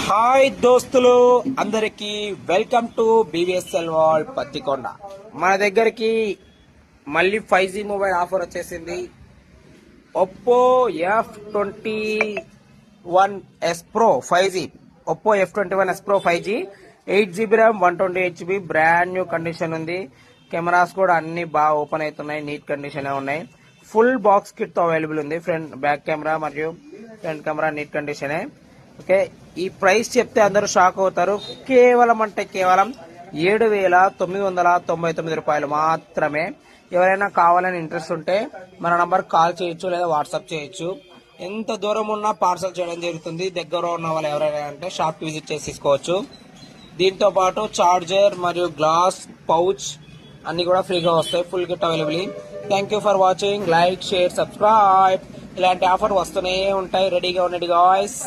Hi దోస్తులు అందరికి welcome to బీవీఎస్ఎల్ world Pattikonda. మన దగ్గరికి మళ్ళీ 5G మొబైల్ ఆఫర్ వచ్చేసింది. Oppo F21s Pro 5G, Oppo F21s Pro 5G 8GB RAM 128GB brand new condition ఉంది. కెమెరాస్ కూడా అన్ని బాగా ఓపెన్ అవుతున్నాయి, నీట్ కండిషన్ ఉన్నాయి. ఫుల్ బాక్స్ కిట్ తో అవైలబుల్ ఉంది. బ్యాక్ కెమెరా మరియు ఫ్రంట్ కెమెరా నీట్ కండిషనే. ఓకే, ఈ ప్రైస్ చెప్తే అందరూ షాక్ అవుతారు. కేవలం 7,999 రూపాయలు మాత్రమే. ఎవరైనా కావాలని ఇంట్రెస్ట్ ఉంటే మన నంబర్ కాల్ చేయొచ్చు లేదా వాట్సాప్ చేయొచ్చు. ఎంత దూరం ఉన్నా పార్సల్ చేయడం జరుగుతుంది. దగ్గర ఉన్న వాళ్ళు ఎవరైనా అంటే షాప్ విజిట్ చేసి తీసుకోవచ్చు. దీంతో పాటు చార్జర్ మరియు గ్లాస్ పౌచ్ అన్ని కూడా ఫ్రీగా వస్తాయి. Full kit available. Thank you for watching. Like, share, subscribe. ఇలాంటి ఆఫర్ వస్తూనే ఉంటాయి. రెడీగా ఉండండి గాయ్స్.